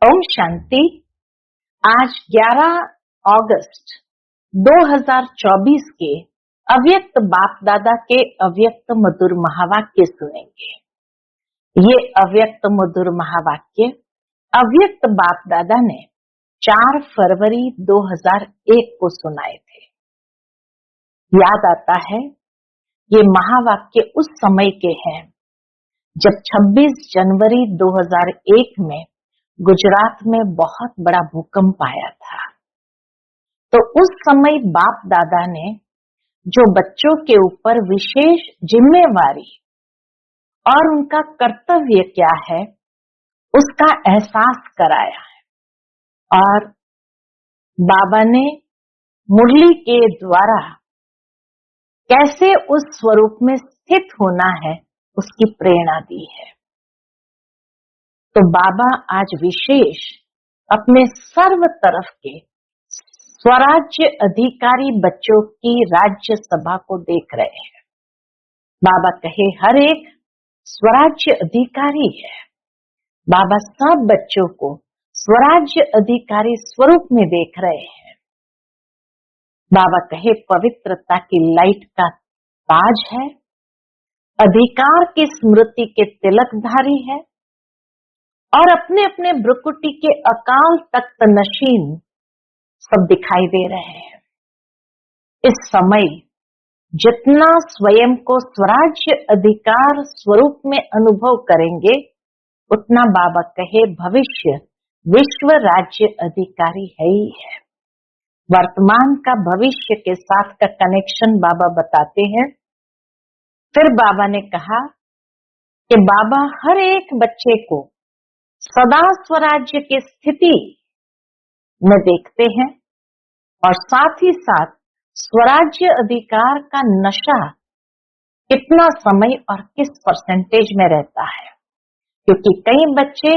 ओम शांति। आज 11 अगस्त 2024 के अव्यक्त बाप दादा के अव्यक्त मधुर महावाक्य सुनेंगे। ये अव्यक्त मधुर महावाक्य अव्यक्त बाप दादा ने 4 फरवरी 2001 को सुनाए थे। याद आता है ये महावाक्य उस समय के हैं जब 26 जनवरी 2001 में गुजरात में बहुत बड़ा भूकंप आया था। तो उस समय बाप दादा ने जो बच्चों के ऊपर विशेष जिम्मेवारी और उनका कर्तव्य क्या है उसका एहसास कराया है और बाबा ने मुरली के द्वारा कैसे उस स्वरूप में स्थित होना है उसकी प्रेरणा दी है। तो बाबा आज विशेष अपने सर्व तरफ के स्वराज्य अधिकारी बच्चों की राज्य सभा को देख रहे हैं। बाबा कहे हर एक स्वराज्य अधिकारी है। बाबा सब बच्चों को स्वराज्य अधिकारी स्वरूप में देख रहे हैं। बाबा कहे पवित्रता की लाइट का ताज है, अधिकार की स्मृति के तिलकधारी है और अपने अपने भ्रुकुटी के अकाल तख्त नशीन सब दिखाई दे रहे हैं। इस समय जितना स्वयं को स्वराज्य अधिकार स्वरूप में अनुभव करेंगे उतना बाबा कहे भविष्य विश्व राज्य अधिकारी है ही है। वर्तमान का भविष्य के साथ का कनेक्शन बाबा बताते हैं। फिर बाबा ने कहा कि बाबा हर एक बच्चे को सदा स्वराज्य की स्थिति में देखते हैं और साथ ही साथ स्वराज्य अधिकार का नशा कितना समय और किस परसेंटेज में रहता है। क्योंकि कई बच्चे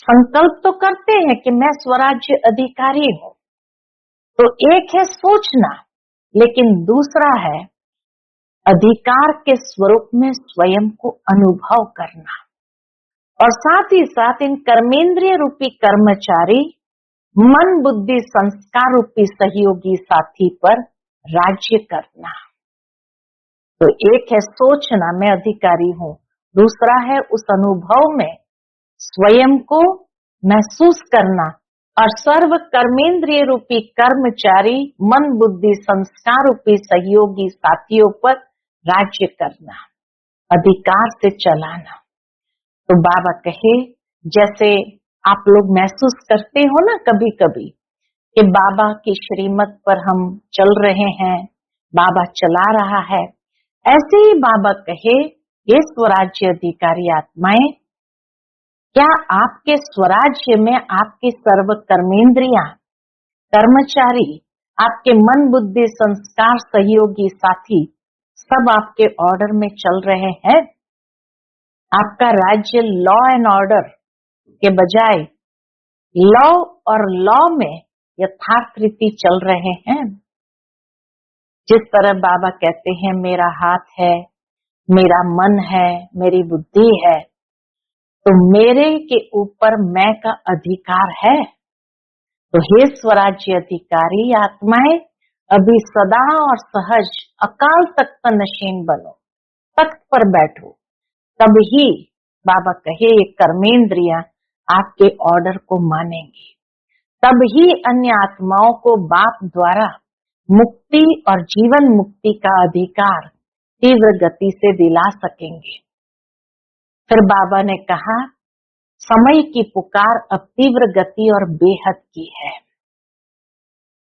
संकल्प तो करते हैं कि मैं स्वराज्य अधिकारी हूं, तो एक है सोचना, लेकिन दूसरा है अधिकार के स्वरूप में स्वयं को अनुभव करना और साथ ही साथ इन कर्मेंद्रिय रूपी कर्मचारी मन बुद्धि संस्कार रूपी सहयोगी साथी पर राज्य करना। तो एक है सोचना मैं अधिकारी हूं, दूसरा है उस अनुभव में स्वयं को महसूस करना और सर्व कर्मेंद्रिय रूपी कर्मचारी मन बुद्धि संस्कार रूपी सहयोगी साथियों पर राज्य करना, अधिकार से चलाना। तो बाबा कहे जैसे आप लोग महसूस करते हो ना कभी कभी कि बाबा की श्रीमत पर हम चल रहे हैं, बाबा चला रहा है, ऐसे ही बाबा कहे ये स्वराज्य अधिकारी आत्माएं, क्या आपके स्वराज्य में आपकी सर्व कर्मेंद्रियां, कर्मचारी, आपके मन बुद्धि संस्कार सहयोगी साथी सब आपके ऑर्डर में चल रहे हैं? आपका राज्य लॉ एंड ऑर्डर के बजाय लॉ और लॉ में यथार्थ रीति चल रहे हैं? जिस तरह बाबा कहते हैं मेरा हाथ है, मेरा मन है, मेरी बुद्धि है, तो मेरे के ऊपर मैं का अधिकार है। तो हे स्वराज्य अधिकारी आत्माएं, अभी सदा और सहज अकाल तख्त नशीन बनो, तख्त पर बैठो, तब ही बाबा कहे ये कर्मेंद्रियां आपके ऑर्डर को मानेंगी, तब ही अन्य आत्माओं को बाप द्वारा मुक्ति और जीवन मुक्ति का अधिकार तीव्र गति से दिला सकेंगे। फिर बाबा ने कहा समय की पुकार अब तीव्र गति और बेहद की है।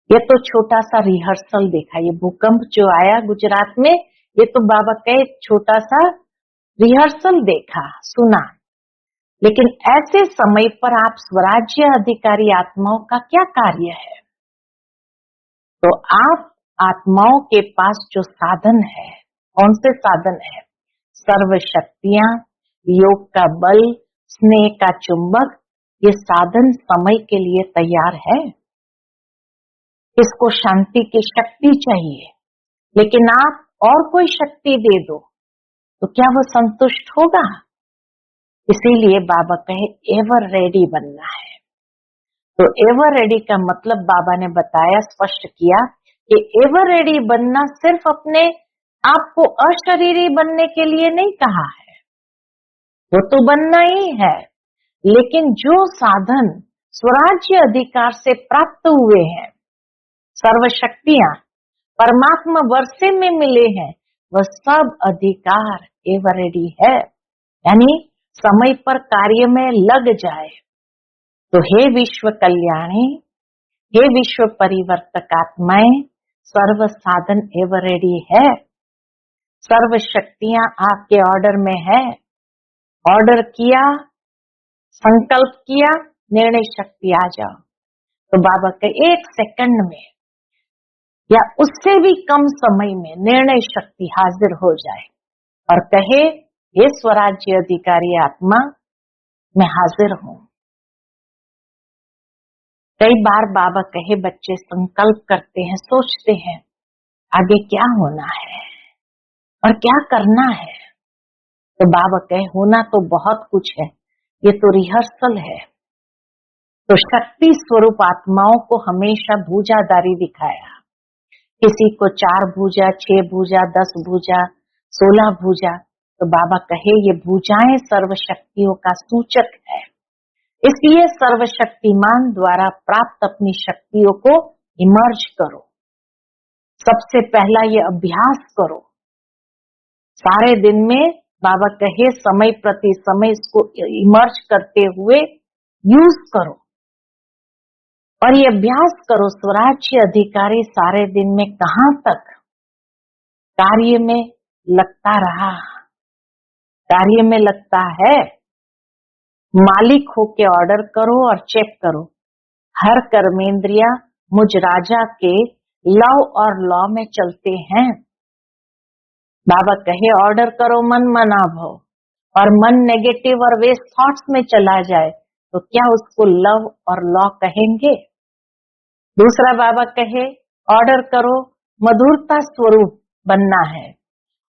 ये तो छोटा सा रिहर्सल देखा, ये भूकंप जो आया गुजरात में, ये तो बाबा कहे छोटा सा रिहर्सल देखा, सुना, लेकिन ऐसे समय पर आप स्वराज्य अधिकारी आत्माओं का क्या कार्य है? तो आप आत्माओं के पास जो साधन है, कौन से साधन है? सर्व शक्तियां, योग का बल, स्नेह का चुंबक, ये साधन समय के लिए तैयार है। इसको शांति की शक्ति चाहिए, लेकिन आप और कोई शक्ति दे दो तो क्या वो संतुष्ट होगा? इसीलिए बाबा कहे एवर रेडी बनना है। तो एवर रेडी का मतलब बाबा ने बताया, स्पष्ट किया कि एवर रेडी बनना सिर्फ अपने आप को अशरीरी बनने के लिए नहीं कहा है, वो तो बनना ही है, लेकिन जो साधन स्वराज्य अधिकार से प्राप्त हुए हैं, सर्व शक्तियां परमात्मा वर्षे में मिले हैं, वह सब अधिकार एवर रेडी है। यानी समय पर कार्य में लग जाए। तो हे विश्व कल्याणी, हे विश्व परिवर्तक आत्माएं, सर्व साधन एवर रेडी है, सर्व शक्तियां आपके ऑर्डर में है। ऑर्डर किया, संकल्प किया, निर्णय शक्ति आ जाओ। तो बाबा के 1 सेकंड में या उससे भी कम समय में निर्णय शक्ति हाजिर हो जाए और कहे, ये स्वराज्य अधिकारी आत्मा, मैं हाजिर हूं। कई बार बाबा कहे बच्चे संकल्प करते हैं, सोचते हैं आगे क्या होना है और क्या करना है। तो बाबा कहे होना तो बहुत कुछ है, ये तो रिहर्सल है। तो शक्ति स्वरूप आत्माओं को हमेशा भुजादारी दिखाया, किसी को 4 भुजा, 6 भुजा, 10 भुजा, 16 भुजा। तो बाबा कहे ये भुजाएं सर्व शक्तियों का सूचक है, इसलिए सर्वशक्तिमान द्वारा प्राप्त अपनी शक्तियों को इमर्ज करो। सबसे पहला ये अभ्यास करो, सारे दिन में बाबा कहे समय प्रति समय इसको इमर्ज करते हुए यूज करो और ये अभ्यास करो। स्वराज्य अधिकारी सारे दिन में कहां तक कार्य में लगता रहा, कार्य में लगता है। मालिक होके ऑर्डर करो और चेक करो, हर कर्मेंद्रिया मुझ राजा के लव और लॉ में चलते हैं। बाबा कहे ऑर्डर करो मन मना भव, और मन नेगेटिव और वेस्ट थॉट्स में चला जाए तो क्या उसको लव और लॉ कहेंगे। दूसरा बाबा कहे ऑर्डर करो मधुरता स्वरूप बनना है,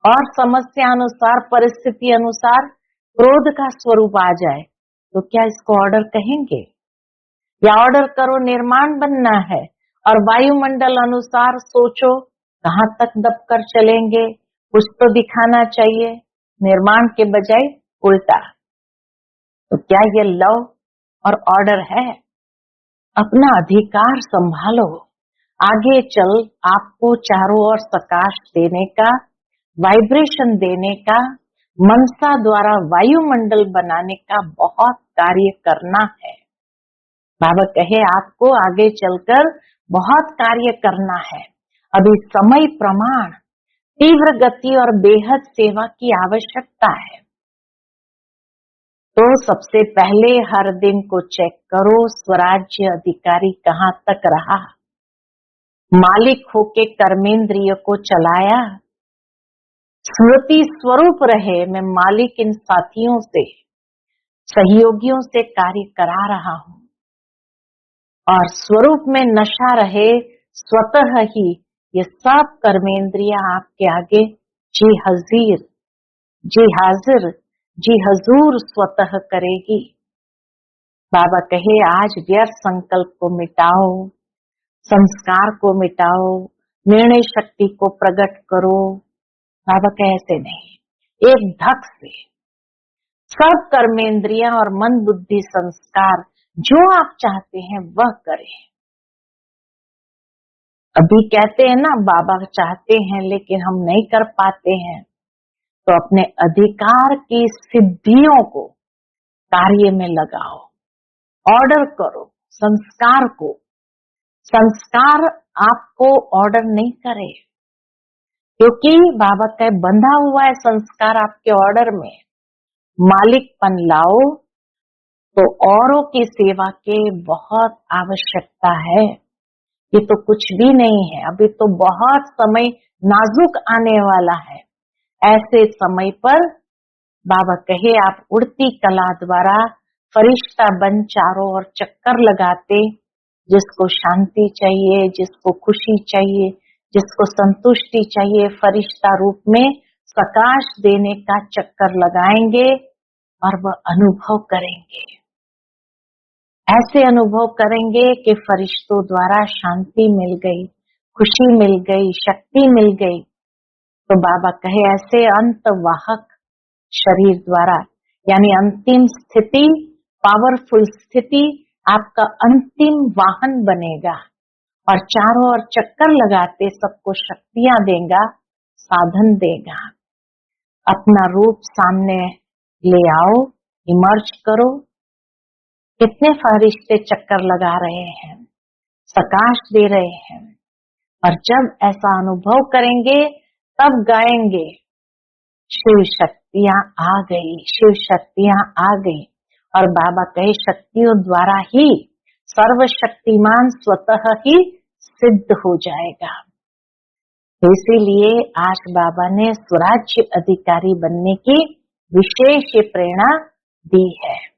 और समस्या अनुसार परिस्थिति अनुसार क्रोध का स्वरूप आ जाए तो क्या इसको ऑर्डर कहेंगे। या ऑर्डर करो निर्माण बनना है, और वायुमंडल अनुसार सोचो कहां तक दबकर चलेंगे, कुछ तो दिखाना चाहिए, निर्माण के बजाय उल्टा। तो क्या ये लव और ऑर्डर है। अपना अधिकार संभालो, आगे चल आपको चारों ओर प्रकाश देने का, वाइब्रेशन देने का, मनसा द्वारा वायुमंडल बनाने का बहुत कार्य करना है। बाबा कहे आपको आगे चलकर बहुत कार्य करना है। अभी समय प्रमाण तीव्र गति और बेहद सेवा की आवश्यकता है। तो सबसे पहले हर दिन को चेक करो स्वराज्य अधिकारी कहां तक रहा, मालिक होके कर्मेंद्रिय को चलाया, स्मृति स्वरूप रहे मैं मालिक इन साथियों से, सहयोगियों से कार्य करा रहा हूं, और स्वरूप में नशा रहे स्वतः ही ये सब कर्मेंद्रियां आपके आगे जी हाजिर, जी हाजिर, जी हजूर स्वतः करेगी। बाबा कहे आज व्यर्थ संकल्प को मिटाओ, संस्कार को मिटाओ, निर्णय शक्ति को प्रकट करो। बाबा कहे ऐसे नहीं, एक धक से सब कर्मेंद्रियां और मन बुद्धि संस्कार जो आप चाहते हैं वह करें। अभी कहते हैं ना बाबा चाहते हैं लेकिन हम नहीं कर पाते हैं, तो अपने अधिकार की सिद्धियों को कार्य में लगाओ, ऑर्डर करो संस्कार को। संस्कार आपको ऑर्डर नहीं करे, क्योंकि बाबा का बंधा हुआ है संस्कार आपके ऑर्डर में। मालिकपन लाओ तो औरों की सेवा के बहुत आवश्यकता है। ये तो कुछ भी नहीं है, अभी तो बहुत समय नाजुक आने वाला है। ऐसे समय पर बाबा कहे आप उड़ती कला द्वारा फरिश्ता बन चारों ओर चक्कर लगाते, जिसको शांति चाहिए, जिसको खुशी चाहिए, जिसको संतुष्टि चाहिए, फरिश्ता रूप में प्रकाश देने का चक्कर लगाएंगे। और वह अनुभव करेंगे। ऐसे अनुभव करेंगे कि फरिश्तों द्वारा शांति मिल गई, खुशी मिल गई, शक्ति मिल गई। तो बाबा कहे ऐसे अंतवाहक शरीर द्वारा, यानी अंतिम स्थिति, पावरफुल स्थिति आपका अंतिम वाहन बनेगा और चारों ओर चक्कर लगाते सबको शक्तियां देगा, साधन देगा। अपना रूप सामने ले आओ, इमर्ज करो। कितने फरिश्ते चक्कर लगा रहे हैं, प्रकाश दे रहे हैं। और जब ऐसा अनुभव करेंगे तब गाएंगे शिव शक्तियां आ गई, शिव शक्तियां आ गई। और बाबा कहे शक्तियों द्वारा ही सर्वशक्तिमान स्वतः ही सिद्ध हो जाएगा। इसीलिए आज बाबा ने स्वराज्य अधिकारी बनने की विशेष प्रेरणा दी है।